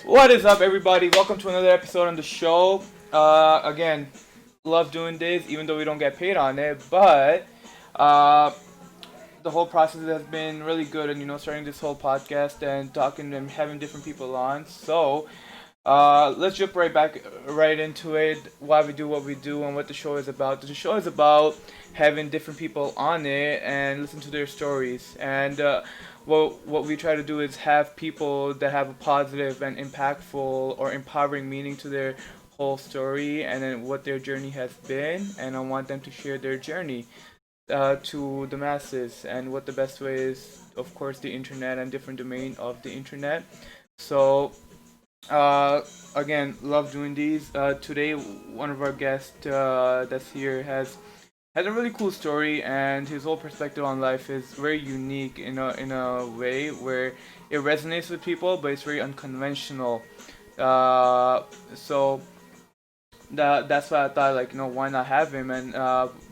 What is up, everybody? Welcome to another episode on the show. Again, love doing this, even though we don't get paid on it. But the whole process has been really good, and starting this whole podcast and talking and having different people on. So let's jump right into it. Why we do what we do and what the show is about. The show is about having different people on it and listen to their stories. And what we try to do is have people that have a positive and impactful or empowering meaning to their whole story and then what their journey has been. And I want them to share their journey to the masses, and what the best way is, of course, the internet and different domain of the internet. So again, love doing these. Today, one of our guests that's here has a really cool story, and his whole perspective on life is very unique in a way where it resonates with people, but it's very unconventional. So that's why I thought, why not have him and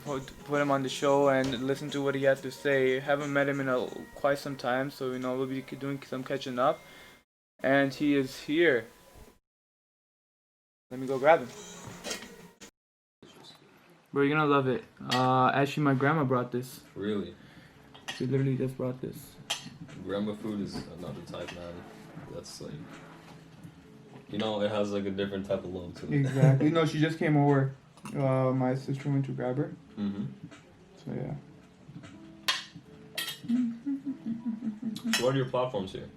put him on the show and listen to what he has to say. Haven't met him in quite some time, so we'll be doing some catching up. And he is here. Let me go grab him. Bro, you're gonna love it. Actually, my grandma brought this. Really? She literally just brought this. Grandma food is another type, man. That's like, it has like a different type of love to it. Exactly. No, she just came over. My sister went to grab her. Mm-hmm. So yeah. So what are your platforms here?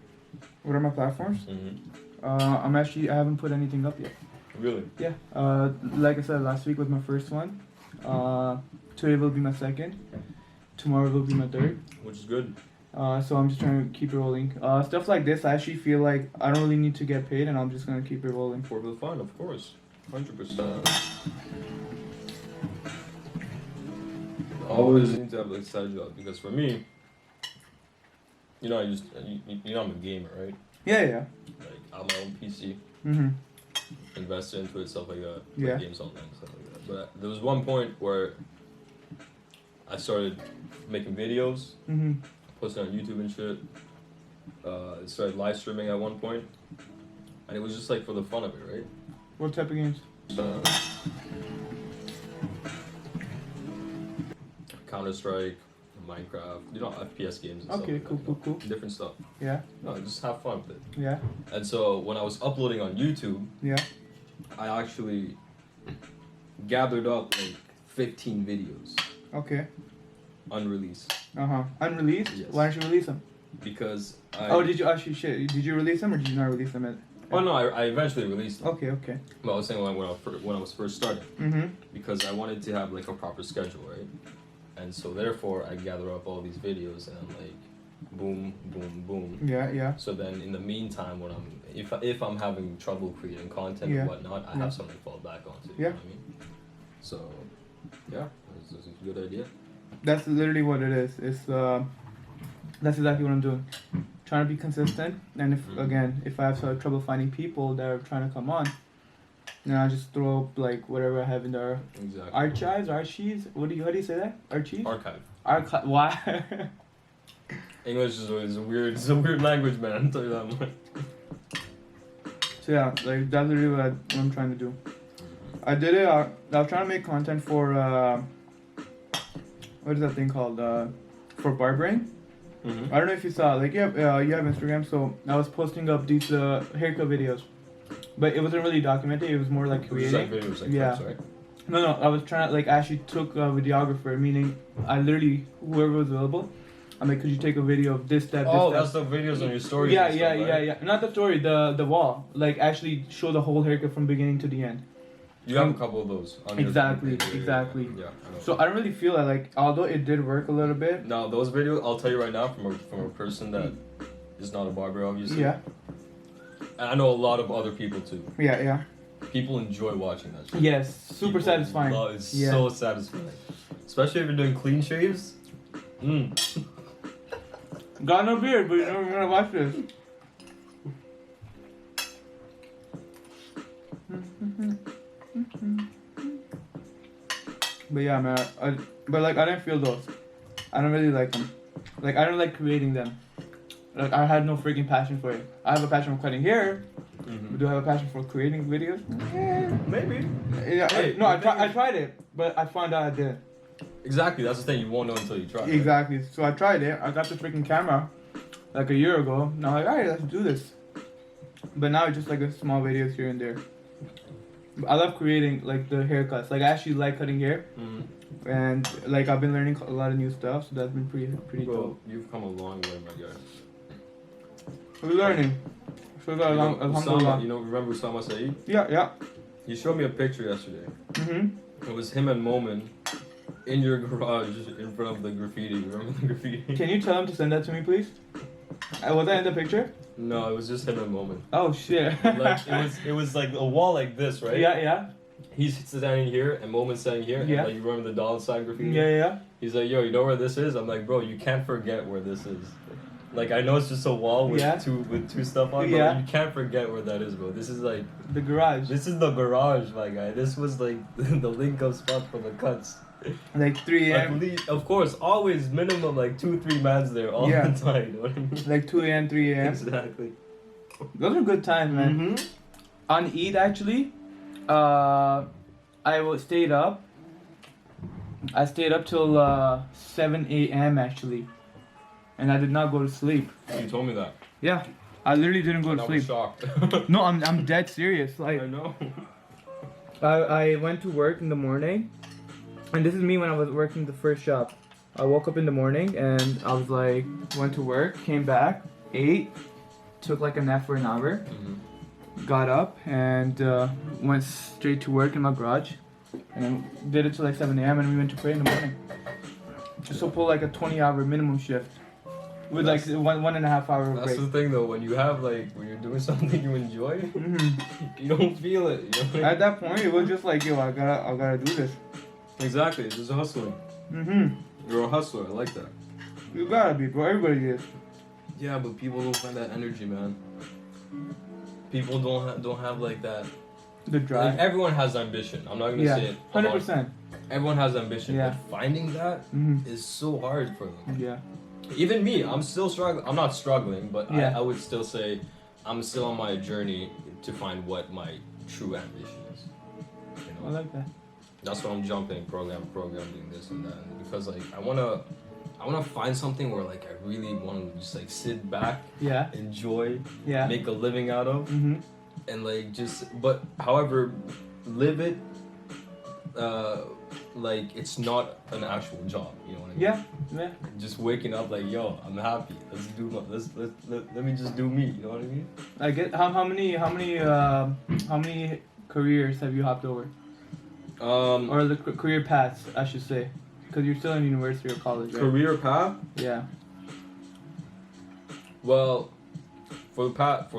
What are my platforms? Mm-hmm. I haven't put anything up yet. Really? Yeah. Like I said, last week was my first one. Today will be my second. Tomorrow will be my third. Which is good. So I'm just trying to keep it rolling. Stuff like this, I actually feel like I don't really need to get paid, and I'm just gonna keep it rolling. For the fun, of course. 100%. Always need to have like side job, because for me, I'm a gamer, right? Yeah. Like I have my own PC. Mm-hmm. Invested into it, stuff like that. Yeah. Like games online, stuff like that. But there was one point where I started making videos, Mm-hmm. posting on YouTube and shit. Started live streaming at one point, and it was just like for the fun of it, right? What type of games? Counter-Strike, Minecraft, FPS games and Okay, stuff. cool. Different stuff. Yeah. No, just have fun with it. Yeah. And so when I was uploading on YouTube, Yeah. I actually gathered up like 15 videos Okay. unreleased. Unreleased? Yes. Why don't you release them? Because Did you actually Did you release them or did you not release them? Oh no, I eventually released them. Okay. But I was saying when I was first starting, Mm-hmm. because I wanted to have like a proper schedule, right? And so therefore I gather up all these videos and I'm like, boom, boom, boom. Yeah. So then in the meantime, when if I'm having trouble creating content Yeah. and whatnot, I have something to fall back onto. You know what I mean? So yeah, it's a good idea. That's literally what it is. It's that's exactly what I'm doing. Trying to be consistent, and if I have trouble finding people that are trying to come on, then I just throw up like whatever I have in the Exactly. archives. How do you say that? Archive. Archive. Why? English is a weird language, man. I'll tell you that much. So yeah, like that's literally what I'm trying to do. I did it. I was trying to make content for what is that thing called? For barbering. Mm-hmm. I don't know if you saw. Like you have Instagram, so I was posting up these haircut videos, but it wasn't really documented. It was more like creating. Videos, like Yeah. clips, right? No, I was trying to actually took a videographer, meaning I literally whoever was available. I'm like, could you take a video of this, that, Oh, this, that's the videos on your stories. Yeah, and stuff, right? yeah. Not the story, the wall. Like actually show the whole haircut from beginning to the end. You have a couple of those. On Exactly. Yeah, I know. So I don't really feel that although it did work a little bit. Now those videos, I'll tell you right now, from a person that is not a barber, obviously. Yeah. And I know a lot of other people too. Yeah. People enjoy watching that shit. Yes, super People satisfying. It's so satisfying, especially if you're doing clean shaves. Got no beard, but you're gonna watch this. But yeah, man. I didn't feel those. I don't really like them. Like I don't like creating them. Like I had no freaking passion for it. I have a passion for cutting hair. Mm-hmm. But do I have a passion for creating videos? Yeah. Maybe. Yeah, Hey, I tried it, but I found out I didn't. Exactly. That's the thing. You won't know until you try. Right? Exactly. So I tried it. I got the freaking camera like a year ago. Now I'm like, alright, let's do this. But now it's just like a small videos here and there. I love creating like the haircuts. Like I actually like cutting hair, and like I've been learning a lot of new stuff. So that's been pretty Bro, dope. you've come a long way, my guy. We're learning. So that alhamdulillah. You know, remember Usama Saeed? Yeah. He showed me a picture yesterday. Mhm. It was him and Momin in your garage in front of the graffiti. Remember the graffiti? Can you tell him to send that to me, please? Was that in the picture? No, it was just him and Momin. Oh shit. Like it was like a wall like this, right? Yeah. He's standing here and Momin's standing here. Yeah. And like you remember the dollar sign graffiti? Yeah. He's like, yo, you know where this is? I'm like, bro, you can't forget where this is. Like I know it's just a wall with two stuff on, but you can't forget where that is, bro. This is like the garage. This is the garage, my guy. This was like the link up spot for the cuts. Like 3 a.m. Of course, always minimum like 2-3 mans there all the time. You know what I mean? Like 2 a.m., 3 a.m. Exactly. Those are good times, man. Mm-hmm. On Eid, actually, stayed up. I stayed up till 7 a.m. actually, and I did not go to sleep. You told me that. Yeah, I literally didn't go to sleep. I was shocked. No, I'm dead serious. Like I know. I went to work in the morning, and this is me when I was working the first job. I woke up in the morning and I was like, went to work, came back, ate, took like a nap for an hour, got up and went straight to work in my garage, and then did it till like 7 a.m. and we went to pray in the morning. So pull like a 20-hour minimum shift with like one and a half hour break. That's the thing though, when you have like when you're doing something you enjoy, you don't feel it. You know? At that point, it was just like, yo, I gotta do this. Exactly, it's just hustling. You're a hustler. I like that. You gotta be, bro. Everybody is. Yeah, but people don't find that energy, man. People don't have like that. The drive. Like, everyone has ambition. I'm not gonna say it. 100%. Everyone has ambition. Yeah. But finding that is so hard for them. Yeah. Even me, I'm still struggling. I'm not struggling, but Yeah. I would still say I'm still on my journey to find what my true ambition is. You know? I like that. That's why I'm jumping program, doing this and that, because like I wanna find something where like I really want to just like sit back, enjoy, make a living out of, and like but however, live it, like it's not an actual job. You know what I mean? Yeah. Just waking up like, yo, I'm happy. Let me just do me. You know what I mean? I get how many careers have you hopped over? Or the career paths, I should say, because you're still in university or college, right? Career path? Yeah. Well, for the past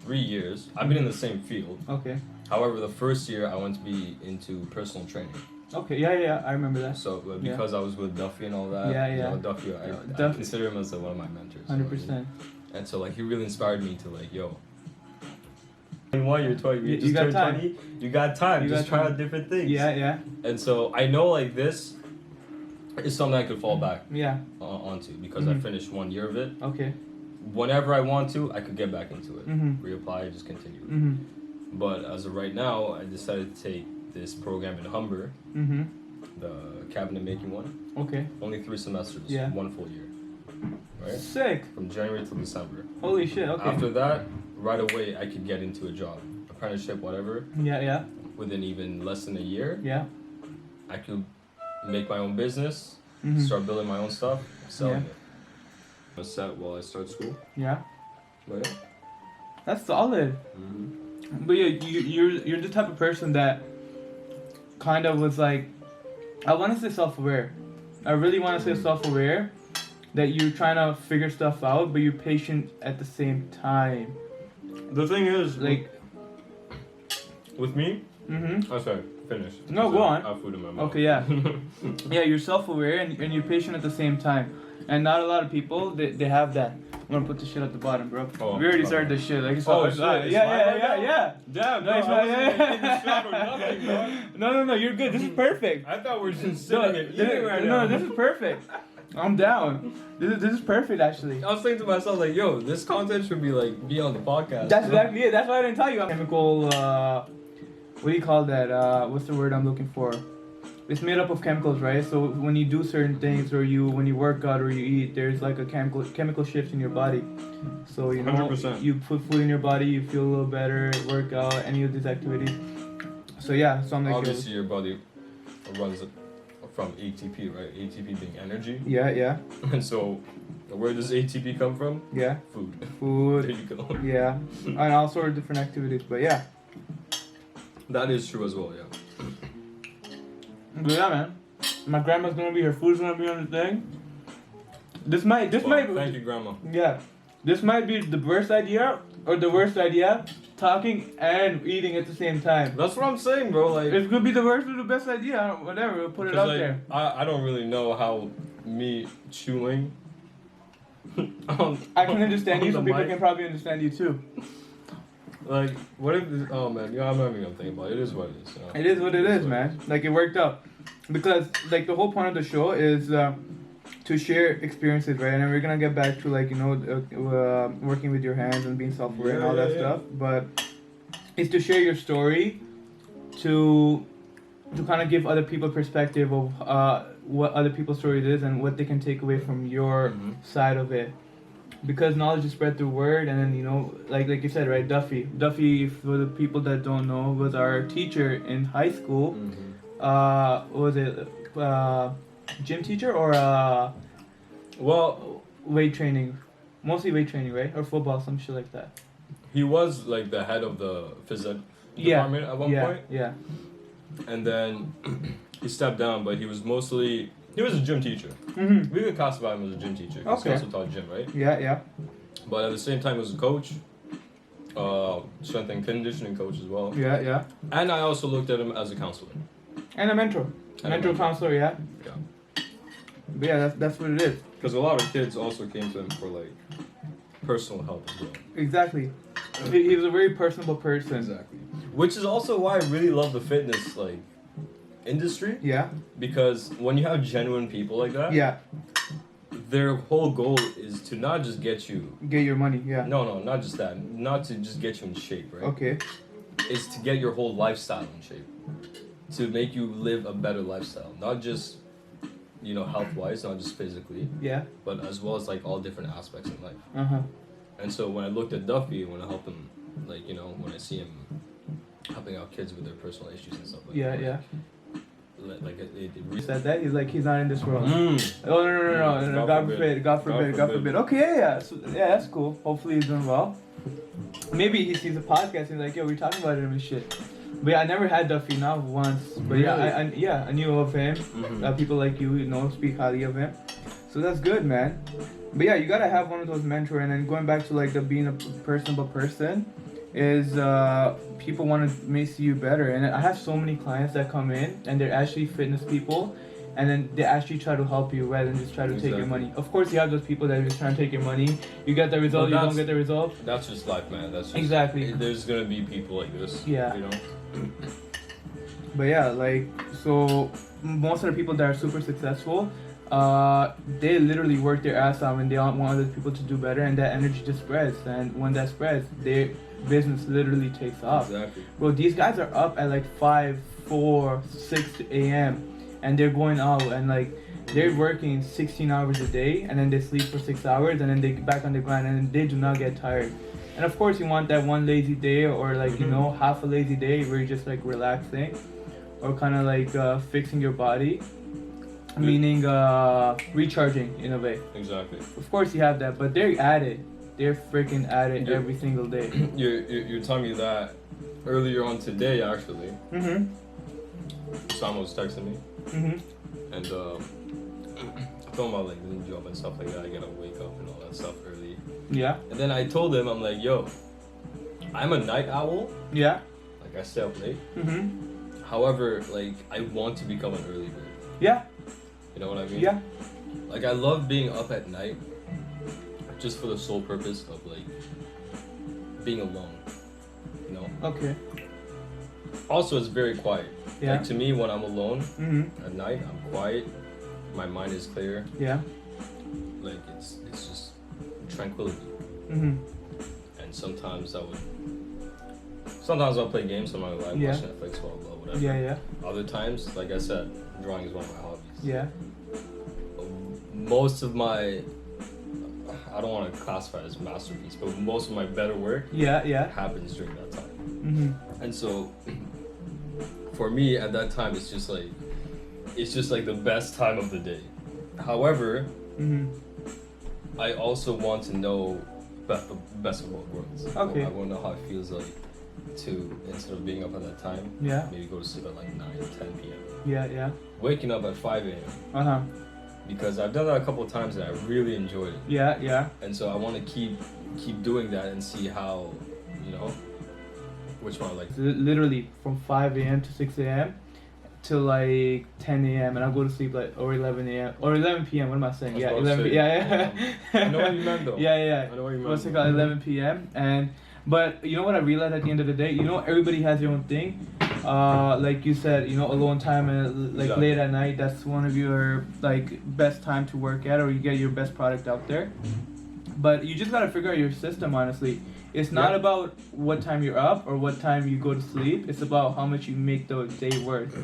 3 years, I've been in the same field. Okay. However, the first year I went to be into personal training. Okay. Yeah. I remember that. So because I was with Duffy and all that. Yeah. You know, Duffy, I consider him as one of my mentors. 100%. And so like he really inspired me to like, yo. 21, you're 20. You got time. 20, you got time. You just got try time. out different things. Yeah. And so I know like this is something I could fall back onto because I finished 1 year of it. Okay. Whenever I want to, I could get back into it. Reapply, just continue. But as of right now, I decided to take this program in Humber, the cabinet making one. Okay. Only 3 semesters, 1 full year. Right? Sick. From January to December. Holy shit, okay. After that, right away, I could get into a job. Apprenticeship, whatever. Yeah. Within even less than a year. Yeah. I could make my own business, start building my own stuff, selling it. I'm set while I start school. Yeah. But yeah. That's solid. But yeah, you're the type of person that kind of was like, I want to say self-aware. I really want to say self-aware, that you're trying to figure stuff out, but you're patient at the same time. The thing is, like, with me, oh sorry, finish. No, go on. I have food in my mouth. Okay, yeah. Yeah, you're self-aware and you're patient at the same time. And not a lot of people, they have that. I'm gonna put the shit at the bottom, bro. Oh, we already started this shit. Like, shit. Yeah. Damn, No, no, nothing, bro. No, you're good. This is perfect. I thought we were just sitting and eating right now. No, this is perfect. I'm down. This is perfect, actually. I was thinking to myself, like, yo, this content should be be on the podcast. That's exactly it. That's why I didn't tell you. Chemical, what do you call that? What's the word I'm looking for? It's made up of chemicals, right? So when you do certain things, or when you work out or you eat, there's like a chemical shift in your body. So you know, 100%. You put food in your body, you feel a little better. Work out, any of these activities. So yeah, so I'm like, obviously your body runs from ATP, right? ATP being energy. Yeah. And so, where does ATP come from? Yeah. Food. There you go. Yeah, and all sort of different activities, but yeah. That is true as well, yeah. But yeah, man. My grandma's gonna be here. Food's gonna be on the thing. This might. Thank you, Grandma. Yeah, this might be the worst idea or the worst idea. Talking and eating at the same time. That's what I'm saying, bro. Like, it could be the worst or the best idea. Whatever. We'll put it out there. I don't really know how me chewing. I can understand you. Some people can probably understand you too. Like, what if this? Oh man, yeah, I'm not even gonna think about it. It is what it is. You know? It is what it is, man. Like, it worked out because like the whole point of the show is to share experiences, right? And then we're gonna get back to like, you know, working with your hands and being self-aware and all that stuff. But it's to share your story, to kind of give other people perspective of what other people's story is and what they can take away from your side of it. Because knowledge is spread through word, and then, you know, like you said, right, Duffy, for the people that don't know, was our teacher in high school. What was it, gym teacher or well, weight training? Mostly weight training, right? Or football, some shit like that. He was like the head of the phys ed department at one point. Yeah. And then he stepped down, but he was a gym teacher. Mm-hmm. We could classify him as a gym teacher. He also taught gym, right? Yeah. But at the same time, he was a coach, strength and conditioning coach as well. Yeah. And I also looked at him as a counselor. And a mentor. Mentor counselor, yeah. But yeah, that's what it is. Because a lot of kids also came to him for like personal help as well. Exactly. He was a very personable person. Exactly. Which is also why I really love the fitness like industry. Yeah. Because when you have genuine people like that, their whole goal is to not just get your money. Yeah. No, not just that. Not to just get you in shape, right? Okay. It's to get your whole lifestyle in shape. To make you live a better lifestyle, not just, you know, health-wise, not just physically. Yeah. But as well as like all different aspects in life. Uh-huh. And so when I looked at Duffy, when I helped him, like, you know, when I see him helping out kids with their personal issues and stuff like that. Yeah. Like it really said that he's not in this world. Oh no, God forbid. Okay, yeah, so, yeah, that's cool. Hopefully he's doing well. Maybe he sees a podcast and he's like, yo, we're talking about it and shit. But yeah, I never had Duffy, not once. But really? I knew of him. People like you know, speak highly of him. So that's good, man. But yeah, you gotta have one of those mentors. And then going back to like the being a personable person, is people want to see you better. And I have so many clients that come in and they're actually fitness people, and then they actually try to help you rather than just try to take your money. Of course, you have those people that are just trying to take your money. You get the result, you don't get the result. That's just life, man. That's just, exactly. There's gonna be people like this. Yeah. You know. But yeah, like, so most of the people that are super successful, they literally work their ass off and they want other people to do better, and that energy just spreads. And when that spreads, their business literally takes off. Exactly. Bro, these guys are up at like 5, 4, 6 a.m. and they're going out and like they're working 16 hours a day, and then they sleep for 6 hours, and then they get back on the grind, and they do not get tired. And of course, you want that one lazy day, or like, you know, half a lazy day where you're just like relaxing, or kind of like fixing your body, meaning recharging in a way. Exactly. Of course, you have that, but they're at it. They're freaking at it every single day. You're telling me that earlier on today, actually. Sam was texting me, and I told him about like the new job and stuff like that. I gotta wake up and all that stuff early. Yeah. And then I told him, I'm like, yo, I'm a night owl. Yeah. Like I stay up late. However, like I want to become an early bird. Yeah. You know what I mean? Yeah. Like I love being up at night, just for the sole purpose of like being alone. You know. Okay. Also, it's very quiet. Yeah. Like to me, when I'm alone at night, I'm quiet. My mind is clear. Yeah. like it's just tranquility. And sometimes I'll play games on my live, watch Netflix, blah blah whatever. Other times, like I said, drawing is one of my hobbies. Most of my, I don't want to classify it as masterpiece, but most of my better work happens during that time. And so for me at that time, it's just like the best time of the day. However, I also want to know best of both worlds. Okay. I want to know how it feels like to, instead of being up at that time, maybe go to sleep at like 9, 10 p.m. Waking up at 5 a.m. Because I've done that a couple of times and I really enjoyed it. And so I want to keep doing that and see how, you know, which one I like. Literally from 5 a.m. to 6 a.m. till like 10 a.m. and I'll go to sleep like or 11 a.m. or 11 p.m. What am I saying? Yeah, 11. I know what you meant though. I know what you meant. What's it called? 11 p.m. But you know what I realized at the end of the day? You know, everybody has their own thing. Like you said, you know, alone time and like late at night, that's one of your like best time to work at, or you get your best product out there. But you just gotta figure out your system, honestly. It's not about what time you're up or what time you go to sleep. It's about how much you make the day worth,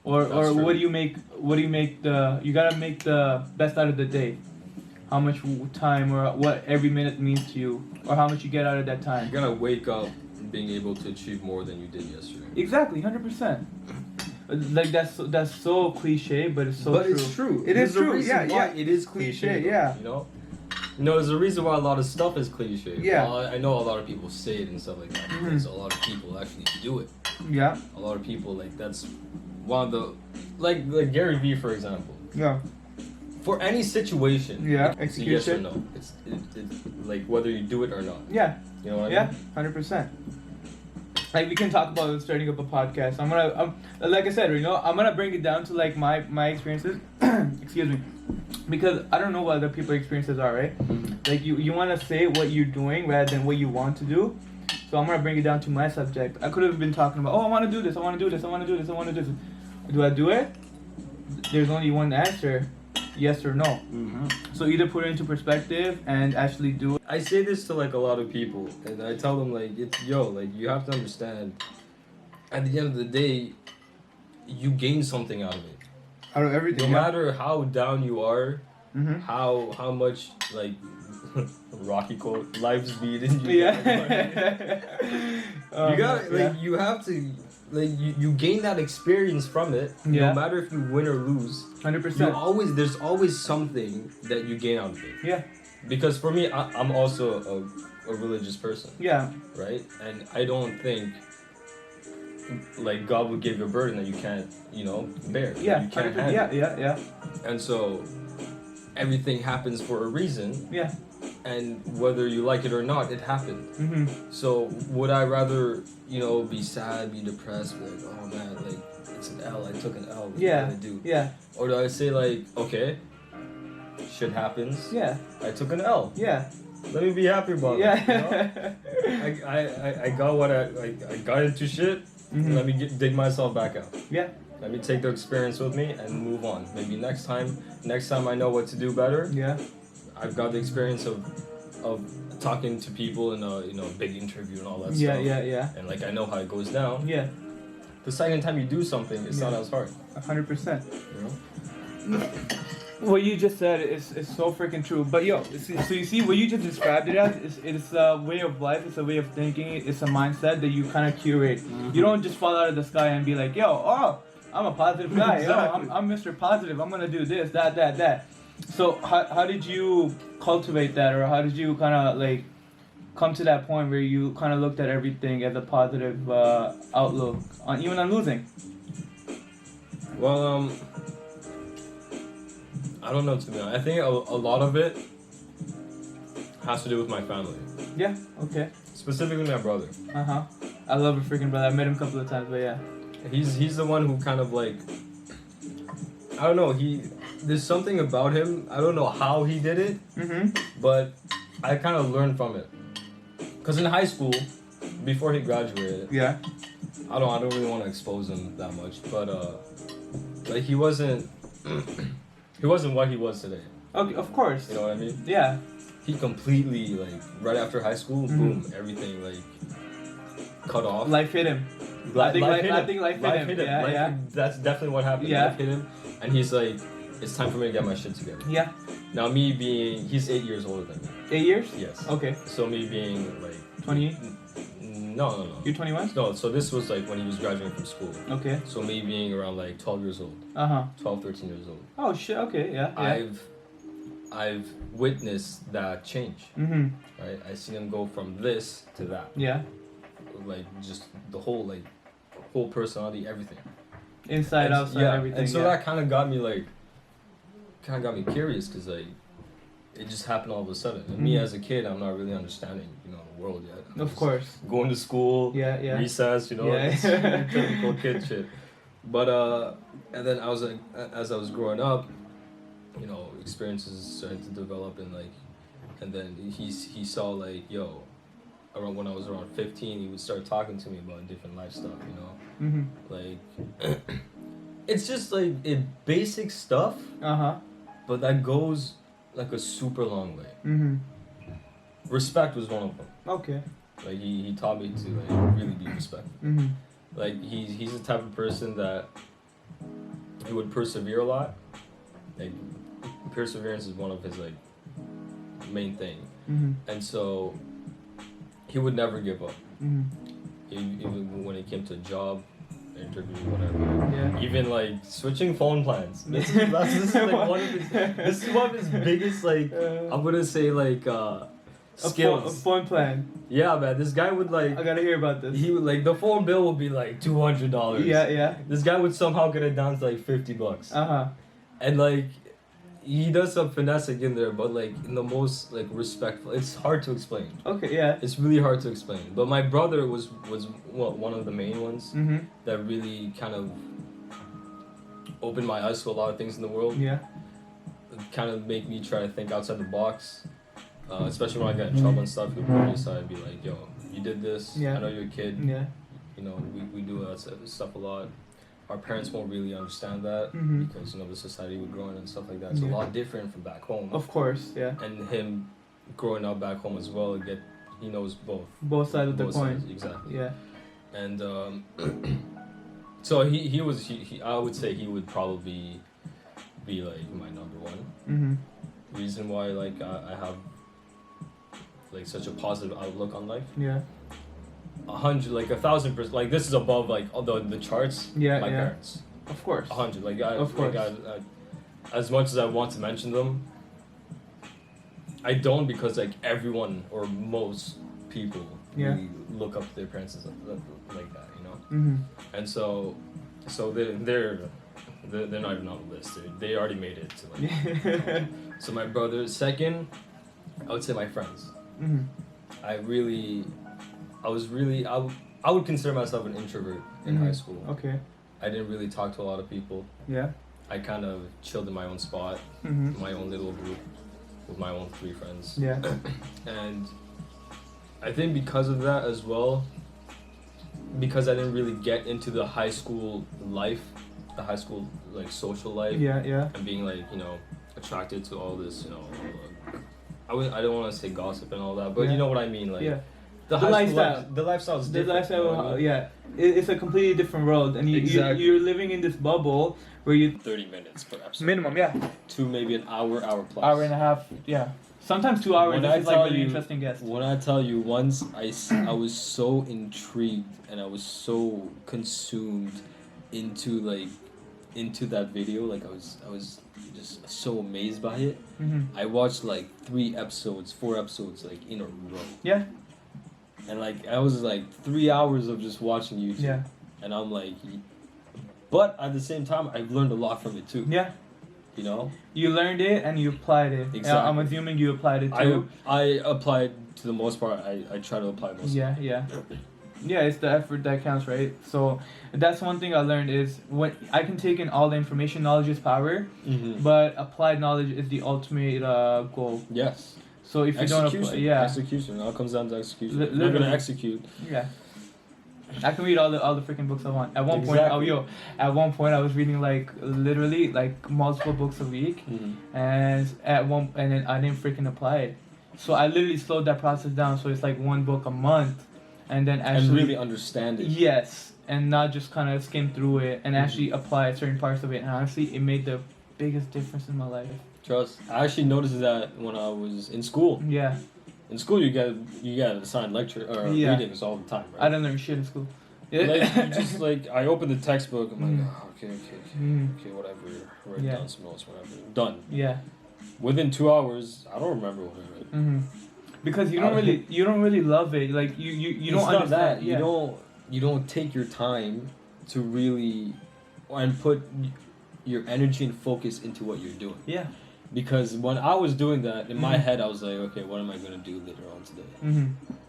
or what do you make? You gotta make the best out of the day. How much time or what every minute means to you, or how much you get out of that time. You're gonna wake up being able to achieve more than you did yesterday. Exactly, 100%. Like that's so cliche, but it's so but true. But it's true. It is true. It is cliche. You know. No, there's a reason why a lot of stuff is cliche. Yeah. Well, I know a lot of people say it and stuff like that because a lot of people actually do it. Yeah. A lot of people, like, that's one of the, like GARY Vee, for example. Yeah. For any situation, it's a yes or no. It's like whether you do it or not. Yeah. You know what I mean? 100%. Like, we can talk about starting up a podcast. Like I said, you know, I'm gonna bring it down to like my experiences. Excuse me. Because I don't know what other people's experiences are, right? Like you want to say what you're doing rather than what you want to do. So I'm gonna bring it down to my subject. I could have been talking about, I want to do this, I want to do this, I want to do this, I want to do this. Do I do it? There's only one answer, yes or no. So either put it into perspective and actually do it. I say this to like a lot of people, and I tell them like, like you have to understand. At the end of the day, you gain something out of it. Out of everything. No matter how down you are, how much like Rocky quote, life's beating you. You gotta like you have to like you gain that experience from it. No matter if you win or lose. 100%. There's always something that you gain out of it. Yeah. Because for me, I'm also a religious person. Yeah. Right, and I don't think like God would give you a burden that you can't, bear. Yeah. You can't handle. Yeah. And so everything happens for a reason. Yeah. And whether you like it or not, it happened. So would I rather, be sad, be depressed, be like, oh man, like it's an L, I took an L, what do I do? Yeah. Or do I say like, okay, shit happens. Yeah. I took an L. Yeah. Let me be happy about it. I got what I got into shit. Let me dig myself back out. Yeah. Let me take the experience with me and move on. Maybe next time I know what to do better. Yeah. I've got the experience of talking to people in a big interview and all that stuff. Yeah. And like I know how it goes down. Yeah. The second time you do something, it's not as hard. 100%. What you just said is so freaking true. But so you see what you just described it as, it's a way of life, it's a way of thinking, it's a mindset that you kind of curate. You don't just fall out of the sky and be like, I'm a positive guy. Exactly. I'm Mr. Positive. I'm gonna do this, that. So how did you cultivate that, or how did you kind of like come to that point where you kind of looked at everything as a positive outlook, even on losing? Well, I don't know, to be honest. I think a lot of it has to do with my family. Yeah, okay. Specifically my brother. I love a freaking brother. I met him a couple of times, but yeah. He's the one who kind of like, I don't know, there's something about him, I don't know how he did it, but I kind of learned from it. Because in high school, before he graduated, I don't really want to expose him that much, but like he wasn't what he was today. Okay, of course. You know what I mean? Yeah. He completely, like, right after high school, boom, everything, like, cut off. Life hit him. I think life hit him. Yeah. That's definitely what happened. Yeah. Life hit him, and he's like, it's time for me to get my shit together. Yeah. Now, me being, he's 8 years older than me. 8 years? Yes. Okay. So me being, like... 28? No. You're 21? No, so this was, like, when he was graduating from school. Okay. So me being around, like, 12 years old. 12, 13 years old. Oh, shit, okay, yeah. I've witnessed that change. Right? I seen him go from this to that. Yeah. Like, just the whole personality, everything. Inside, outside, everything. And so that kind of got me, like, curious, because, like, it just happened all of a sudden. And me as a kid, I'm not really understanding, you know, the world yet. Of course. Going to school, recess, you know, it's typical kid shit. But, and then I was like, as I was growing up, you know, experiences started to develop, and, like, and then he saw, like, yo, around when I was around 15, he would start talking to me about different life stuff, you know? Like, it's just, like, basic stuff, but that goes, like, a super long way. Respect was one of them. Okay. Like, he taught me to, like, really be respectful. Like, he's the type of person that he would persevere a lot. Like, perseverance is one of his, like, main thing. And so he would never give up. Even when it came to a job, interview, whatever. Even, like, switching phone plans. This is like one of his biggest, like, I'm gonna say, like, skills. A phone plan. Yeah, man. This guy would, like, I gotta hear about this. He would, like, the phone bill would be like $200. Yeah. This guy would somehow get it down to, like, $50. And, like, he does some finessing in there, but, like, in the most, like, respectful. It's hard to explain. Okay, yeah. It's really hard to explain. But my brother was one of the main ones that really kind of opened my eyes to a lot of things in the world. Yeah. Kind of make me try to think outside the box. Especially when I got in trouble and stuff, he would pull me aside and be like, yo, you did this. I know you're a kid. Yeah. You know, we do that stuff a lot. Our parents won't really understand that because, you know, the society we're growing and stuff like that. It's a lot different from back home. Of course, yeah. And him growing up back home as well, he knows both sides of the coin. Exactly. Yeah. And so he I would say he would probably be, like, my number one. Reason why, like, I have, like, such a positive outlook on life. Yeah. 100, like, 1,000%, like, this is above, like, all the charts. My parents. Of course. 100, like, I, as much as I want to mention them, I don't, because, like, everyone or most people really look up to their parents like that, you know. And so they're not even on the list. They already made it to, like. So my brother. Second, I would say my friends. I would consider myself an introvert in high school. Okay. I didn't really talk to a lot of people. Yeah. I kind of chilled in my own spot, my own little group, with my own 3 friends. Yeah. And I think because of that as well, because I didn't really get into the high school life, the high school, like, social life. Yeah. And being, like, you know, attracted to all this, you know, I don't want to say gossip and all that, but you know what I mean, like. Yeah. The lifestyle. The lifestyle is different. The lifestyle, you know what I mean? It's a completely different world, and you're living in this bubble where you 30 minutes per episode. Minimum, yeah. To maybe an hour plus. Hour and a half, yeah. Sometimes 2 hours. This is, like, really interesting guest. When I tell you, once I was so intrigued and I was so consumed into that video, like, I was just so amazed by it. I watched, like, 4 episodes, like, in a row. Yeah. And, like, I was, like, 3 hours of just watching YouTube. Yeah. And I'm like, but at the same time, I've learned a lot from it too. Yeah. You know? You learned it and you applied it. Exactly. I'm assuming you applied it too. I applied to the most part. I try to apply most. Yeah. Yeah, it's the effort that counts, right? So that's one thing I learned is when I can take in all the information, knowledge is power, but applied knowledge is the ultimate goal. Yes. So if you don't apply, execution. It all comes down to execution. We're gonna execute. Yeah. I can read all the freaking books I want. At one point, at one point I was reading like literally like multiple books a week, and then I didn't freaking apply it. So I literally slowed that process down. So it's like one book a month, and then actually and really understand it. Yes, and not just kind of skim through it and actually apply certain parts of it. And honestly, it made the biggest difference in my life. Trust. I actually noticed that when I was in school. Yeah. In school, you get assigned lecture or readings all the time, right? I didn't learn shit in school. Like, you just like I opened the textbook. I'm like, okay, whatever. Write down some notes, whatever. Done. Yeah. Within 2 hours, I don't remember what I read. Because you don't really love it. Like you don't understand. That. You don't take your time to really and put your energy and focus into what you're doing. Yeah. Because when I was doing that, in my head, I was like, okay, what am I going to do later on today?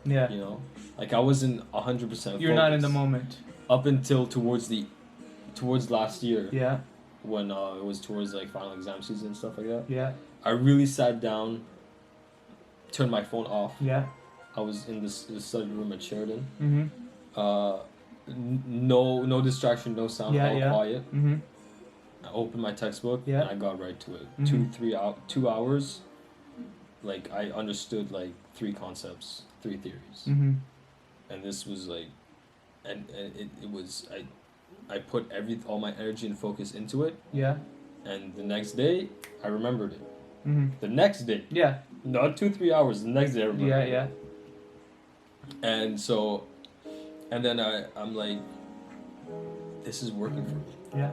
Yeah. You know? Like, I wasn't 100% focused. You're not in the moment. Up until towards last year. Yeah. When it was towards, like, final exam season and stuff like that. Yeah. I really sat down, turned my phone off. Yeah. I was in this study room at Sheridan. No distraction, no sound, all quiet. I opened my textbook and I got right to it. 2 hours, like I understood like 3 concepts, 3 theories, and this was like, and it was I put all my energy and focus into it. Yeah. And the next day, I remembered it. The next day. Yeah. Not 2-3 hours. The next day, I remembered it. Yeah. And so, and then I'm like, this is working for me. Yeah.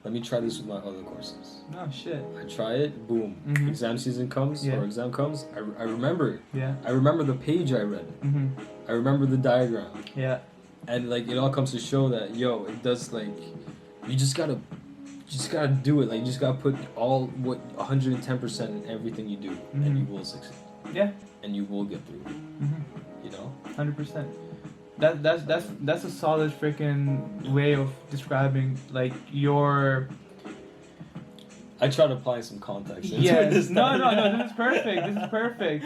Let me try this with my other courses. No shit. I try it, boom. Exam season comes, or exam comes, I remember it. Yeah. I remember the page I read. I remember the diagram. Yeah. And like it all comes to show that it does like, you just gotta do it. Like you just gotta put all 110% in everything you do, and you will succeed. Yeah. And you will get through. You know. 100%. That's a solid freaking way of describing like your. I try to apply some context. Yes. This is perfect. This is perfect.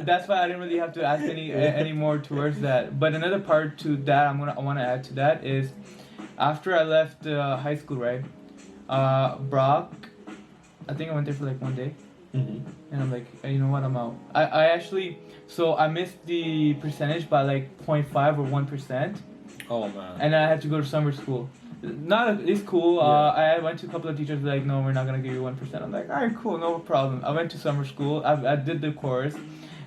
That's why I didn't really have to ask any more towards that. But another part to that I want to add to that is, after I left high school, right? Brock, I think I went there for like 1 day, and I'm like, you know what, I'm out. I actually. So I missed the percentage by like 0.5 or 1%. Oh man. And I had to go to summer school. It's cool. I went to a couple of teachers like, no, we're not gonna give you 1%. I'm like, alright, cool, no problem. I went to summer school. I did the course,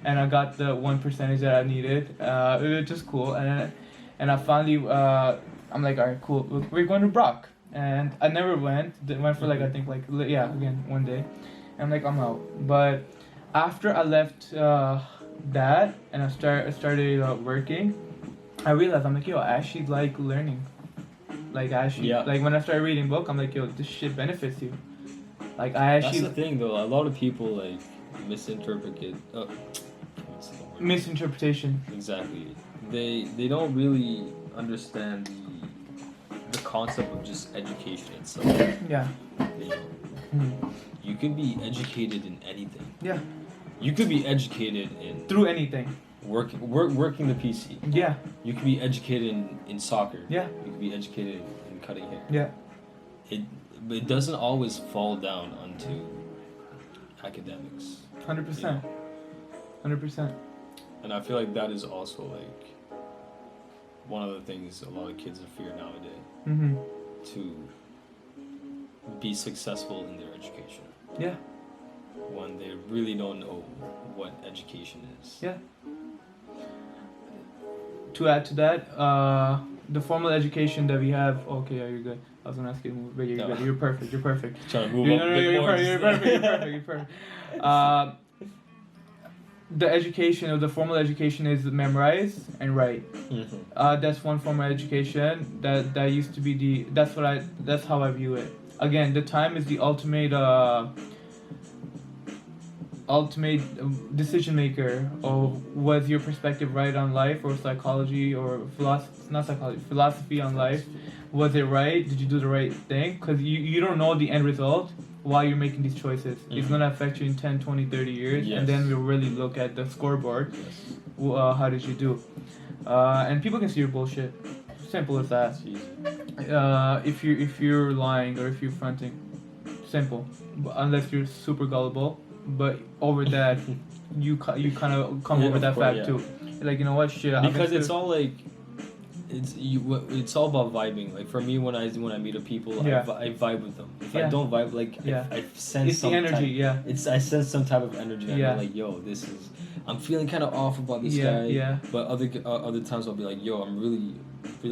and I got the 1% that I needed. It was just cool. And I finally I'm like, alright, cool. We're going to Brock. And I never went. Went for like I think like again 1 day. And I'm like, I'm out. But after I left that and I started working, I realized I'm like, yo, I actually like learning. Like I actually like when I started reading book, I'm like, yo, this shit benefits you. Like I actually. That's the thing though. A lot of people like misinterpret it. Misinterpretation. Exactly. They don't really understand the concept of just education itself. Yeah. You know, you can be educated in anything. Yeah. You could be educated in through anything. Working the PC. Yeah. You could be educated in soccer. Yeah. You could be educated in cutting hair. Yeah. It doesn't always fall down onto academics. 100%. 100%. And I feel like that is also like one of the things a lot of kids fear nowadays. To be successful in their education. Yeah. When they really don't know what education is. Yeah. To add to that, the formal education that we have. Okay, yeah, you're good. I was gonna ask you to move, but you're good. You're perfect. You're perfect. Trying to move up a bit more. You're perfect. The education of the formal education is memorize and write. That's one form of education. That used to be that's how I view it. Again, the time is the ultimate decision maker of was your perspective right on life or psychology or philosophy on life. Was it right? Did you do the right thing? Because you don't know the end result while you're making these choices. It's going to affect you in 10, 20, 30 years. And then we'll really look at the scoreboard. How did you do? And people can see your bullshit. Simple as that. If you're lying or if you're fronting, simple. Unless you're super gullible, but over that, you kind of come over that fact too. Like, you know what, shit. Because it's all like, it's all about vibing. Like for me, when I meet up people, I vibe with them. If I don't vibe, like I sense it's some the energy. I sense some type of energy. I'm like, yo, I'm feeling kind of off about this guy. Yeah. But other times I'll be like, yo, I'm really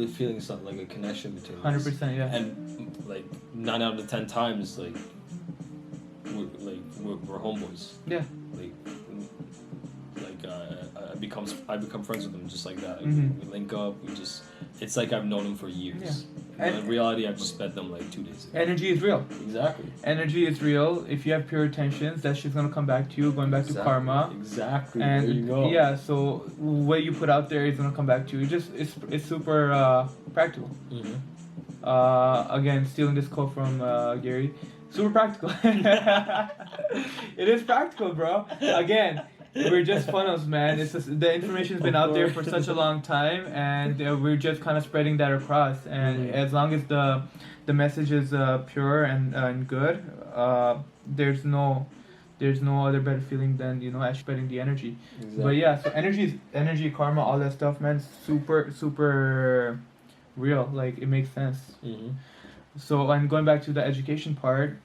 feeling something, like a connection between us. 100%. Yeah. And like 9 out of 10 times, like we're homeboys. Yeah. I become friends with them just like that. We link up. It's like I've known them for years. Yeah. And in reality, I've just met them like 2 days ago. Energy is real. Exactly. Energy is real. If you have pure intentions, that shit's gonna come back to you, going back to karma. Exactly. And there you go. Yeah, so what you put out there is gonna come back to you. It's super practical. Again, stealing this quote from Gary. Super practical. It is practical, bro. Again, we're just funnels, man. It's just, the information's been out there for such a long time, and we're just kind of spreading that across. And as long as the message is pure and good, there's no other better feeling than, you know, actually spreading the energy. Exactly. But yeah, so energy, karma, all that stuff, man. Super real. Like, it makes sense. So, and going back to the education part,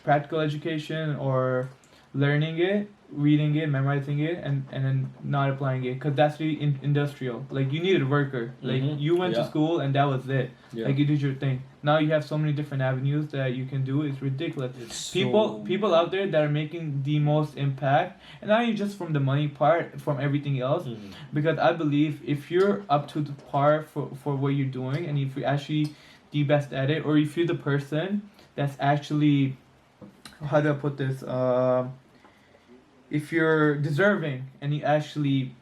practical education or learning it, reading it, memorizing it, and then not applying it, because that's the industrial. Like, you needed a worker. Like, you went to school and that was it. Like, you did your thing. Now you have so many different avenues that you can do. It's ridiculous. People out there that are making the most impact, and not even just from the money part, from everything else. Because I believe if you're up to the par for what you're doing, and if you're actually the best at it, or if you're the person that's actually, how do I put this, if you're deserving and you actually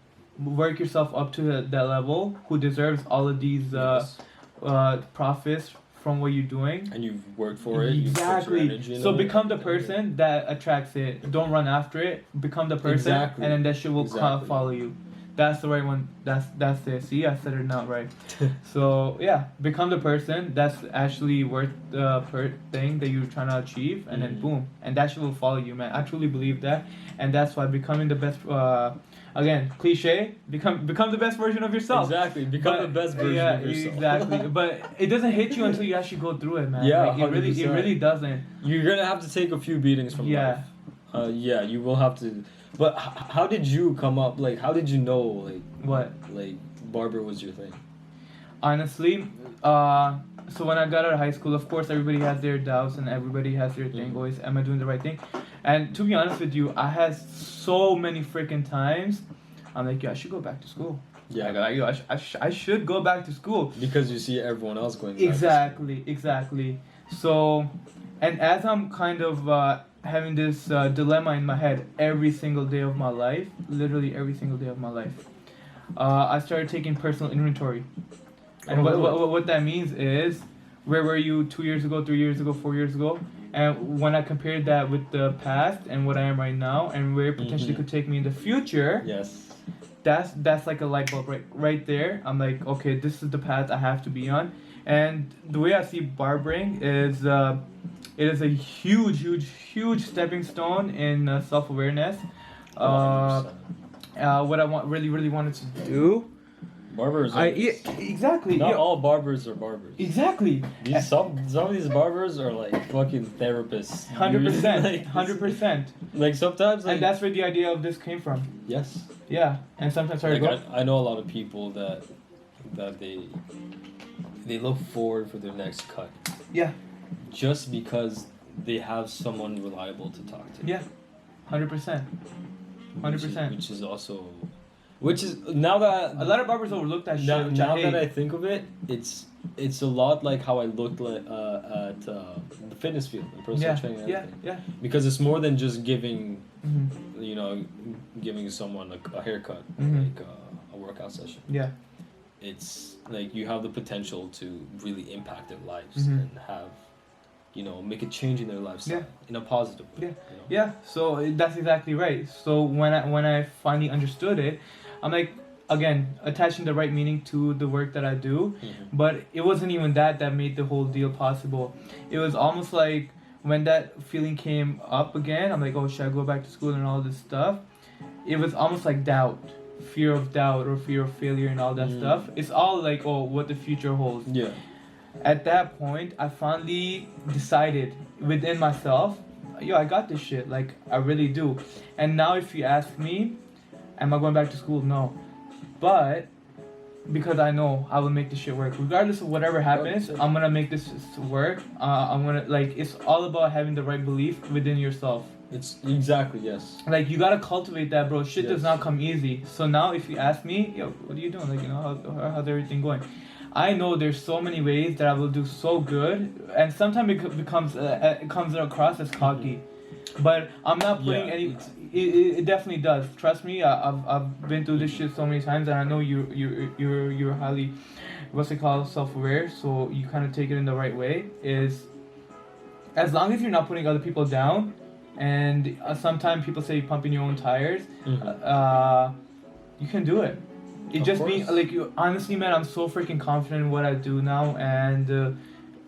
work yourself up to that level, who deserves all of these profits from what you're doing, and you've worked for it, exactly. So become the person that attracts it. Don't run after it. Become the person, and then that shit will follow you. That's the right one. That's it. See, I said it not right. So yeah, become the person that's actually worth the thing that you're trying to achieve, and then boom, and that shit will follow you, man. I truly believe that, and that's why becoming the best. Again, cliche. Become the best version of yourself. Exactly. Become the best version of yourself. Exactly. But it doesn't hit you until you actually go through it, man. Yeah, like, it really doesn't. You're gonna have to take a few beatings from life. Yeah, you will have to. But how did you come up? Like, how did you know? Like, what? Like, barber was your thing. Honestly, so when I got out of high school, of course, everybody has their doubts and everybody has their thing. Always, am I doing the right thing? And to be honest with you, I had so many freaking times. I'm like, yo, I should go back to school. Yeah, I should go back to school because you see everyone else going. Exactly. So, and as I'm kind of having this dilemma in my head every single day of my life, literally every single day of my life, I started taking personal inventory. And what that means is, where were you 2 years ago, 3 years ago, 4 years ago? And when I compared that with the past and what I am right now, and where it potentially could take me in the future, that's like a light bulb right there. I'm like, okay, this is the path I have to be on. And the way I see barbering is, it is a huge stepping stone in self-awareness. What I really wanted to do. Barbers. Exactly. Not all barbers are barbers. Exactly. Some of these barbers are like fucking therapists. 100%. 100%. Like sometimes. Like, and that's where the idea of this came from. Yes. Yeah, and sometimes I know a lot of people that they look forward for their next cut. Yeah. Just because they have someone reliable to talk to. Yeah, 100%. 100%. Which is now that a lot of barbers overlook that shit. Now that I think of it, it's a lot like how I looked at the fitness field, and personal training. And everything. Yeah. Because it's more than just giving, giving someone a haircut, like a workout session. Yeah. It's like you have the potential to really impact their lives and have, make a change in their lifestyle in a positive way. Yeah. So that's exactly right. So when I finally understood it, I'm like, again, attaching the right meaning to the work that I do. But it wasn't even that made the whole deal possible. It was almost like when that feeling came up again, I'm like, oh, should I go back to school and all this stuff? It was almost like doubt, fear of doubt or fear of failure and all that stuff. It's all like, oh, what the future holds. Yeah. At that point, I finally decided within myself, yo, I got this shit. Like, I really do. And now if you ask me, am I going back to school? No. But because I know I will make this shit work. Regardless of whatever happens, I'm going to make this work. I'm going to, like, it's all about having the right belief within yourself. It's exactly, yes. Like, you got to cultivate that, bro. Shit does not come easy. So now if you ask me, yo, what are you doing? Like, you know, how's everything going? I know there's so many ways that I will do so good, and sometimes it comes across as cocky, but I'm not putting any. It definitely does. Trust me, I've been through this shit so many times, and I know you're highly, what's it called, self-aware. So you kind of take it in the right way. Is as long as you're not putting other people down, and sometimes people say pumping your own tires, you can do it. It of just course. Being like, honestly, man, I'm so freaking confident in what I do now, and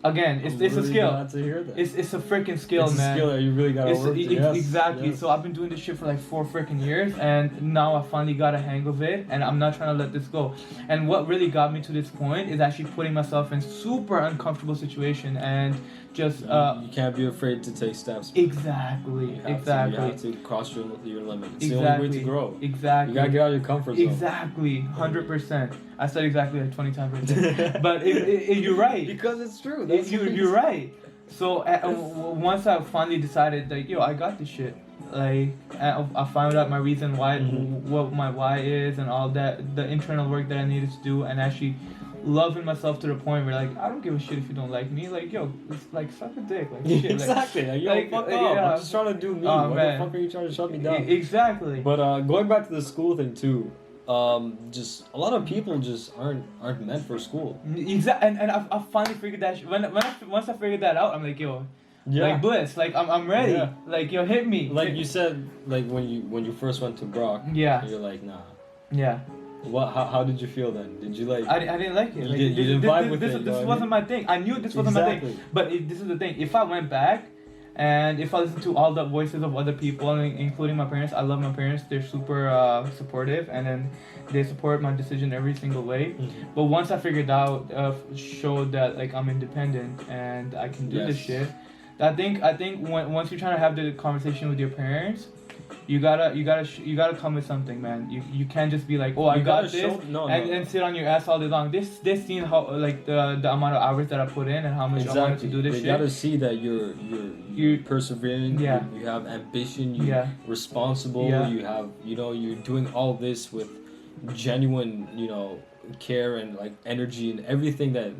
again, it's really a skill. Glad to hear that. It's a freaking skill, it's man. It's a skill that you really gotta work. Yes, exactly. Yes. So I've been doing this shit for like 4 freaking years, and now I finally got a hang of it, and I'm not trying to let this go. And what really got me to this point is actually putting myself in super uncomfortable situation and just you can't be afraid to take steps. Exactly. You have to cross your limit. It's the only way to grow. Exactly. You gotta get out of your comfort zone. Exactly. 100%. I said exactly like 20 times right there. But you're right. Because it's true. You're right. So once I finally decided, like, yo, I got this shit. Like, I found out my reason why, what my why is, and all that, the internal work that I needed to do, and actually loving myself to the point where, like, I don't give a shit if you don't like me. Like, yo, it's like, suck a dick. Like, shit. Exactly. Like, yo, fuck off. Yeah. I'm just trying to do me. What the fuck are you trying to shut me down? Exactly. But going back to the school thing too, just a lot of people just aren't meant for school. Exactly. And I finally figured that once I figured that out, I'm like, yo, like, bliss, like, I'm ready. Yeah. Like, yo, hit me. Like you said, like when you first went to Brock. Yeah. You're like, nah. Yeah. What? How did you feel then? Did you like? I didn't like it. Like, you didn't vibe with it. This wasn't my thing. I knew this wasn't my thing. But this is the thing. If I went back, and if I listen to all the voices of other people, including my parents, I love my parents. They're super supportive, and then they support my decision every single way. But once I figured out, showed that, like, I'm independent and I can do this shit. I think once you're trying to have the conversation with your parents, you gotta come with something, man. You can't just be like, oh, I got this, and sit on your ass all day long. This seen how, like, the amount of hours that I put in and how much I wanted to do this shit. You gotta see that you're persevering. Yeah. You have ambition. You're responsible. Yeah. You have, you're doing all this with genuine, care and, like, energy, and everything that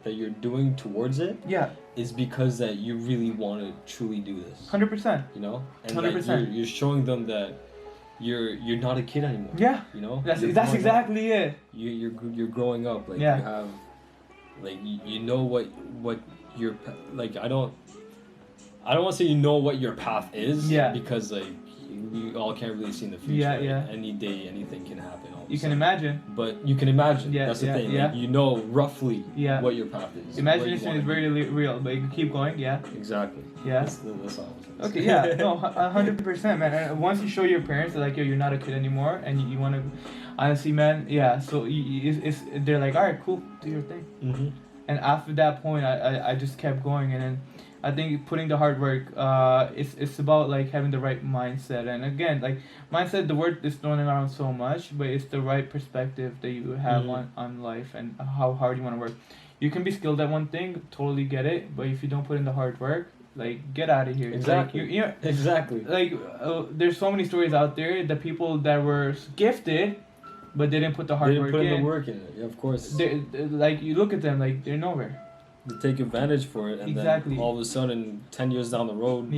you're doing towards it. Yeah. Is because that you really want to truly do this. 100%. And 100%. Like, you're showing them that you're not a kid anymore. Yeah. That's exactly it. You're growing up. Like, you have, like, you know what your, like, I don't want to say you know what your path is. Yeah. Because, like, we all can't really see in the future. Yeah. Right? Yeah. Any day, anything can happen. You can imagine. But you can imagine. Yeah. That's the thing. Yeah. Like, you know roughly what your path is. Imagination is very real, but you can keep going. Yeah. Exactly. Yeah. That's all. Okay. Yeah. No. 100%, man. And once you show your parents that, like, yo, you're not a kid anymore, and you want to, honestly, man. Yeah. So they're like, all right, cool, do your thing. Mm-hmm. And after that point, I just kept going, and then I think putting the hard work, it's about, like, having the right mindset. And again, like, mindset, the word is thrown around so much, but it's the right perspective that you have on life and how hard you want to work. You can be skilled at one thing, totally get it, but if you don't put in the hard work, like, get out of here. Exactly. Like, exactly. Like, there's so many stories out there, the people that were gifted, but they didn't put the hard work in. They didn't put in the work in it, yeah, of course. They're, like, you look at them, like, they're nowhere. They take advantage for it, and then all of a sudden, 10 years down the road,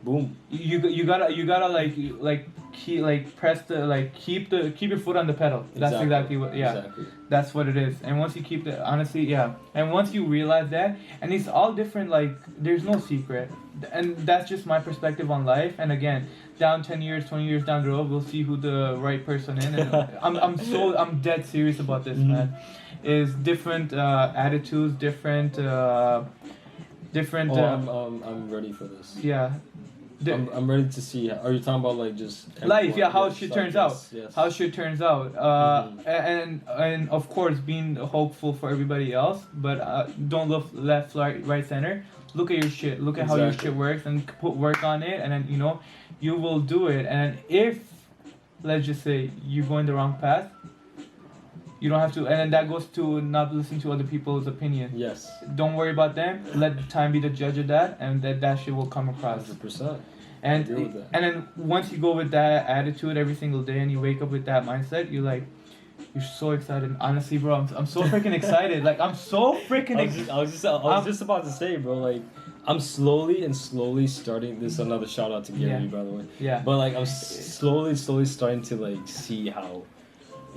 boom. You gotta like keep your foot on the pedal. That's exactly what. Yeah, exactly. That's what it is. And once you keep the honestly, yeah. And once you realize that, and it's all different. Like there's no secret, and that's just my perspective on life. And again, down 10 years, 20 years down the road, we'll see who the right person is. And I'm dead serious about this, man. Is different attitudes, different. I'm ready for this. Yeah. I'm ready to see. Are you talking about like just life? Yeah, how shit turns out. Yes. How shit turns out. And of course being hopeful for everybody else, but don't look left, right, center. Look at your shit. Look at how your shit works and put work on it, and then you will do it. And if let's just say you're going the wrong path, you don't have to, and then that goes to not listening to other people's opinion. Yes. Don't worry about them. Let time be the judge of that, and that shit will come across. 100%. And then once you go with that attitude every single day, and you wake up with that mindset, you're so excited. Honestly, bro, I'm so freaking excited. Like I'm so freaking. I was just about to say, bro. Like I'm slowly starting. This is another shout out to Gary, by the way. Yeah. But like I'm slowly starting to like see how.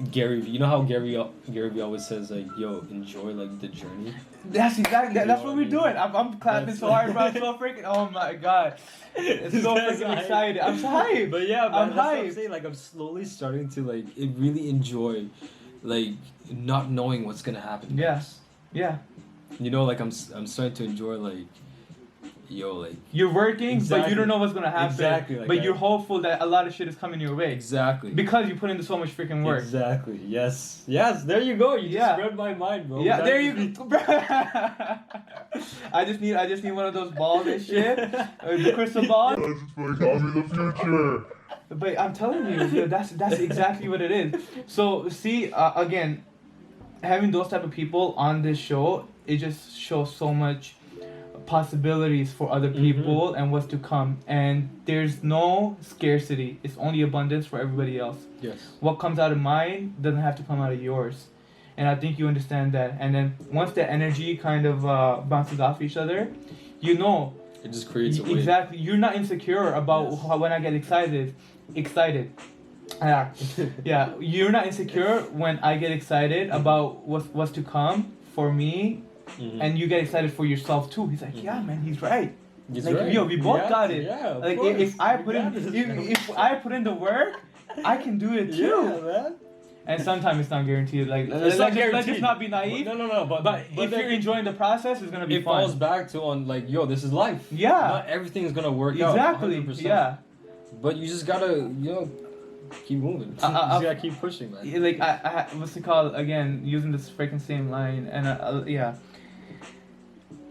Gary Vee, you know how Gary Vee always says like, "Yo, enjoy like the journey." That's exactly that's what we're doing. I'm clapping so hard, bro. I'm so freaking. Oh my god, it's so freaking excited. I'm so hyped. But yeah, man, that's what I'm saying. Like I'm slowly starting to like really enjoy, like not knowing what's gonna happen. Yes. Yeah. You know, like I'm starting to enjoy like. You're working, but you don't know what's gonna happen. Exactly. But you're hopeful that a lot of shit is coming your way. Exactly. Because you put into so much freaking work. Exactly. Yes. There you go. You just read my mind, bro. Yeah. There you go. I just need one of those balls and shit. The crystal ball. Tell me the future. But I'm telling you, that's exactly what it is. So see, again, having those type of people on this show, it just shows so much possibilities for other people and what's to come, and there's no scarcity. It's only abundance for everybody else. Yes. What comes out of mine doesn't have to come out of yours, and I think you understand that. And then once the energy kind of bounces off each other, it just creates a wave. Exactly. You're not insecure about how when I get excited. Yeah, you're not insecure when I get excited about what's to come for me. And you get excited for yourself too. He's like, yeah, man, he's right. He's like, right. Yo, we both got it. Yeah, like if I put in the work, I can do it too. Yeah, man. And sometimes it's not guaranteed. Like let's just not be naive. No. But if you're enjoying the process, it's gonna be fun. It falls back to this is life. Yeah. Not everything's gonna work out. Exactly. 100%. Yeah. But you just gotta keep moving. You just gotta keep pushing, man. Like I what's it called again? Using this freaking same line, and yeah.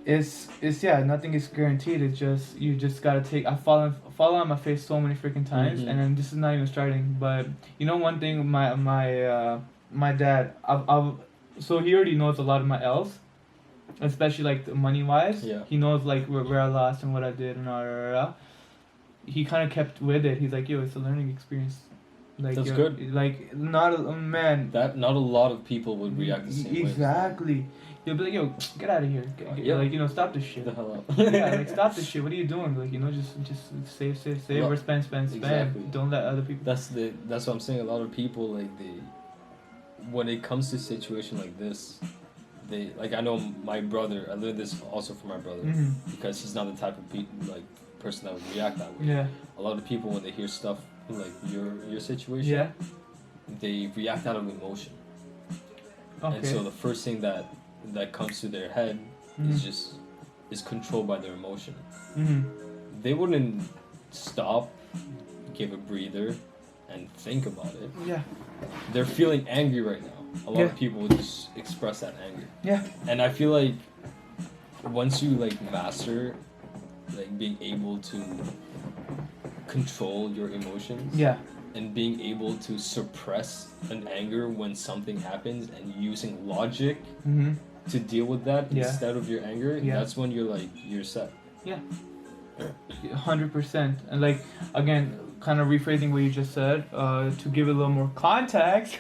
It's nothing is guaranteed. It's just you just gotta take. I fall on my face so many freaking times, and then this is not even starting. But one thing, my dad, so he already knows a lot of my L's, especially like money wise. Yeah. He knows like where I lost and what I did and he kind of kept with it. He's like, yo, it's a learning experience. Like that's good. Like not a man. That not a lot of people would react the same way. Exactly. You'll be like, yo, get out of here. Like, stop this shit. The hell up. Yeah, like, stop this shit. What are you doing? Like, just save or spend. Exactly. Don't let other people. That's what I'm saying. A lot of people, like, when it comes to a situation like this, I know my brother, I learned this also from my brother, because he's not the type of person that would react that way. Yeah. A lot of people, when they hear stuff like your situation, they react out of emotion. Okay. And so the first thing that comes to their head is controlled by their emotion. They wouldn't stop, give a breather, and think about it. Yeah. They're feeling angry right now. A lot of people would just express that anger. Yeah. And I feel like once you master being able to control your emotions. Yeah. And being able to suppress an anger when something happens and using logic to deal with that instead of your anger, that's when you're set. Yeah. 100%. And again, kind of rephrasing what you just said, to give it a little more context,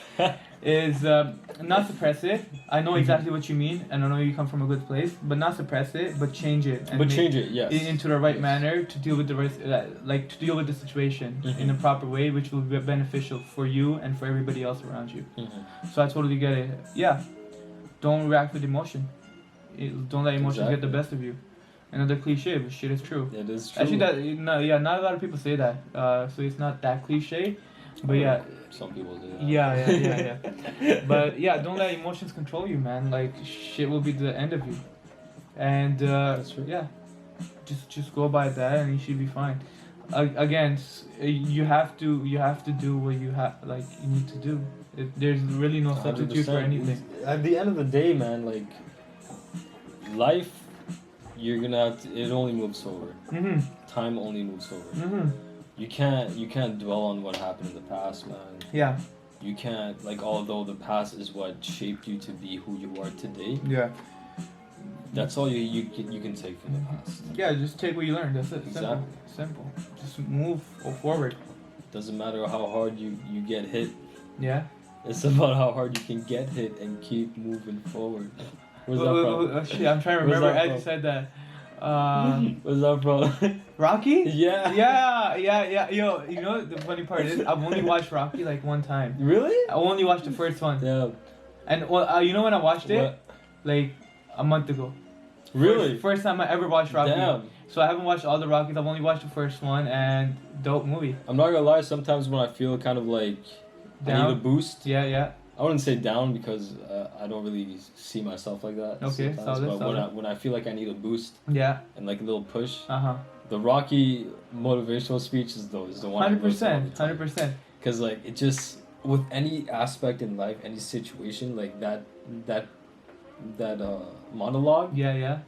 is not suppress it. I know exactly what you mean, and I know you come from a good place, but not suppress it, but change it. And change it, yes. Into the right manner to deal with the to deal with the situation in a proper way, which will be beneficial for you and for everybody else around you. So I totally get it. Yeah, don't react with emotion. Don't let emotions get the best of you. Another cliche, but shit is true. It is true. Actually, not a lot of people say that. So it's not that cliche, but yeah. Some people do. Yeah. But yeah, don't let emotions control you, man. Like shit will be the end of you, and that's true. Yeah, just go by that, and you should be fine. Again, you have to do what you need to do. There's really no substitute for anything. At the end of the day, man, like life, you're gonna have to. It only moves forward. Time only moves forward. You can't dwell on what happened in the past, man. Yeah. You can't, like, although the past is what shaped you to be who you are today. Yeah. That's all you can take from the past. Yeah, just take what you learned. That's it. Exactly. Simple. Just move forward. Doesn't matter how hard you get hit. Yeah. It's about how hard you can get hit and keep moving forward. Where's that from? Shit, I'm trying to remember as you said that. Where's that from? Rocky? Yeah. Yo, you know the funny part is I've only watched Rocky like one time. Really? I only watched the first one. Yeah. And you know when I watched it? Like a month ago. Really? First time I ever watched Rocky. Damn. So I haven't watched all the Rockies. I've only watched the first one, and dope movie. I'm not gonna lie. Sometimes when I feel kind of like I need a boost. Yeah. I wouldn't say down because I don't really see myself like that. Okay, solid. But when I feel like I need a boost. Yeah. And like a little push. The Rocky motivational speech is the one. 100%. Because like it just with any aspect in life, any situation like that monologue. Yeah.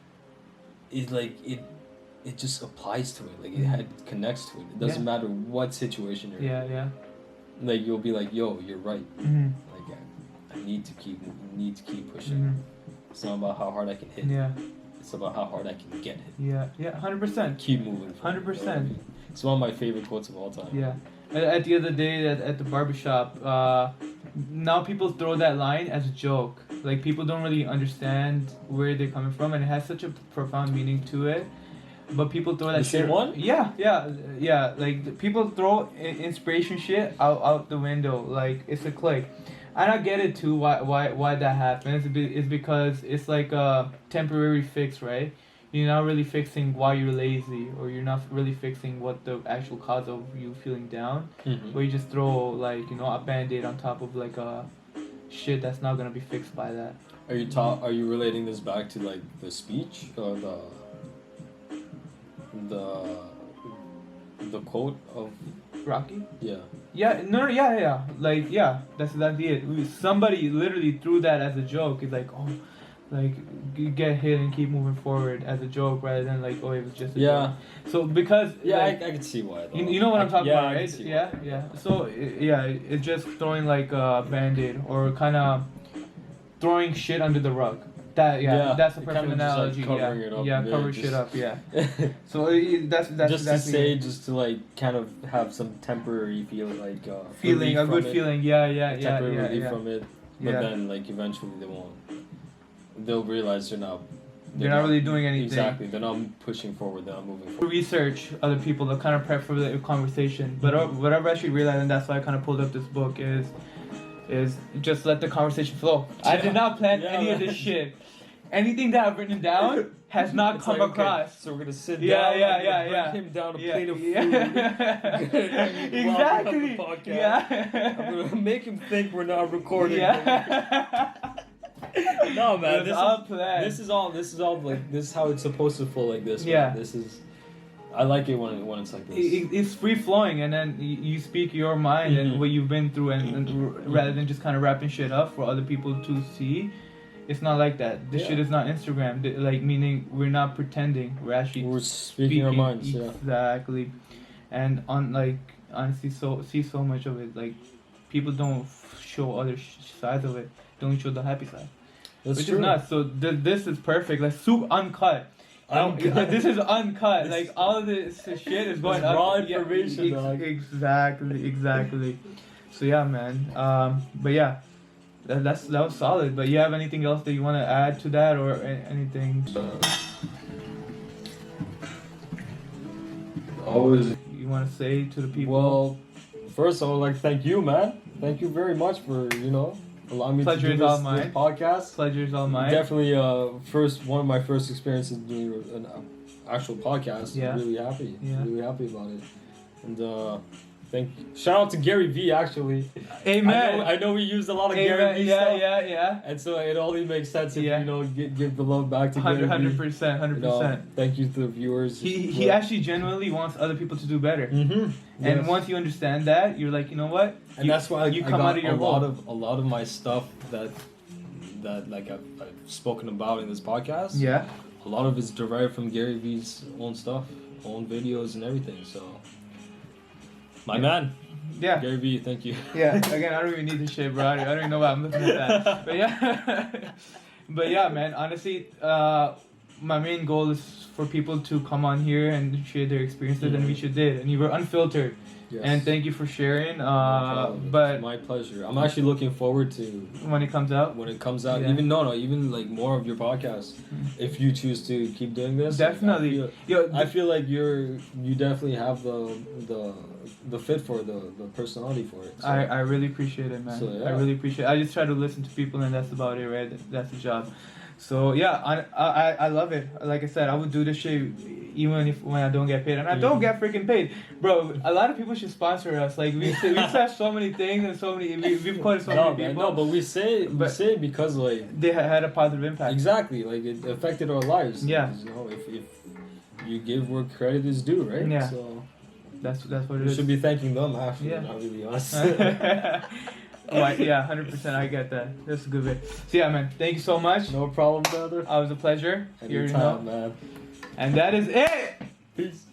Is like it just applies to it. Like it connects to it. It doesn't matter what situation you're in. Yeah. Like you'll be like, yo, you're right. Like I need to keep pushing. It's not about how hard I can hit. Yeah. It's about how hard I can get hit. Yeah. 100%. Keep moving. 100%. It's one of my favorite quotes of all time. Yeah. At the other day at the barbershop, now people throw that line as a joke. Like people don't really understand where they're coming from, and it has such a profound meaning to it. But people throw that the same one? Yeah. Like people throw inspiration shit out the window. Like it's a click. And I get it too. Why that happens? It's because it's like a temporary fix, right? You're not really fixing why you're lazy, or you're not really fixing what the actual cause of you feeling down. Where you just throw like a band-aid on top of like a shit that's not gonna be fixed by that. Are you relating this back to like the speech or the quote of Rocky? Yeah. Yeah, no, yeah. Like, yeah, that's exactly it. Somebody literally threw that as a joke. It's like, oh, like, get hit and keep moving forward as a joke rather than like, oh, it was just a joke. So, because... Yeah, like, I can see why, though. You know what I'm talking about, right? I can see why. Yeah. So, it's just throwing like a Band-Aid or kind of throwing shit under the rug. That's a perfect analogy. Cover shit up. Yeah. So that's just to say, just to like kind of have some temporary feeling, like a good feeling. Temporary relief from it, but then like eventually they won't. They'll realize they're not really doing anything. Exactly, they're not pushing forward. They're not moving forward. Research other people to kind of prep for the conversation. But what I've actually realized, and that's why I kind of pulled up this book, is just let the conversation flow. I did not plan any of this shit. Anything that I've written down has not come across. Okay, so we're gonna sit down. Bring him down a plate of food. Exactly. I'm gonna make him think we're not recording. No, man. This is all like this is how it's supposed to flow like this. Yeah. Man. This is. I like it when it's like this. It's free flowing, and then you speak your mind and what you've been through, and rather than just kind of wrapping shit up for other people to see. It's not like that. This shit is not Instagram. Like, meaning we're not pretending. We're actually speaking our minds. Exactly. And honestly, see so much of it. Like, people don't show other sides of it. Don't show the happy side. That's which true. is nuts. So this is perfect. Like, soup uncut. This is uncut. Like all of this shit is going up. Raw information, dog. Exactly. So yeah, man. But yeah, that was solid. But you have anything else that you want to add to that or anything? Always. You want to say to the people? Well, first I would like to thank you, man. Thank you very much for allowing me to do this podcast. Pleasure is all mine. Definitely, one of my first experiences doing an actual podcast. Yeah. Really happy. Yeah. Really happy about it. And shout out to GARY Vee actually. Amen. I know we used a lot of GARY Vee stuff. Yeah. And so it only makes sense if give the love back to GARY Vee. 100%. Thank you to the viewers. He actually genuinely wants other people to do better. Mm-hmm. And yes. once you understand that, you're like, you know what? And that's why you I come got out of your a lot of my stuff that like I've spoken about in this podcast. Yeah. A lot of it's derived from GARY Vee's own stuff, own videos and everything. So, my man. Yeah. GARY Vee, thank you. Yeah. Again, I don't even need this shit, bro. I don't even know why I'm looking at that. But yeah, man. Honestly, my main goal is for people to come on here and share their experiences, and we should did, and you were unfiltered. Yes. And thank you for sharing. But it's my pleasure. I'm actually looking forward to when it comes out. Yeah. Even like more of your podcasts. If you choose to keep doing this, definitely. I feel like you definitely have the fit for the personality for it. So. I really appreciate it, man. So, yeah. I really appreciate it. I just try to listen to people, and that's about it, right? That's the job. So yeah, I love it. Like I said, I would do this shit even when I don't get paid, and I don't get freaking paid, bro. A lot of people should sponsor us. Like we said so many things and so many we've quoted so many people. No, but we say because like they had a positive impact. Exactly, like it affected our lives. Yeah. If you give where credit is due, right? Yeah. So that's what it is. You should be thanking them actually. Yeah. Not really us. Yeah, 100%. I get that. That's a good bit. So yeah, man. Thank you so much. No problem, brother. It was a pleasure. Anytime, man. And that is it. Peace.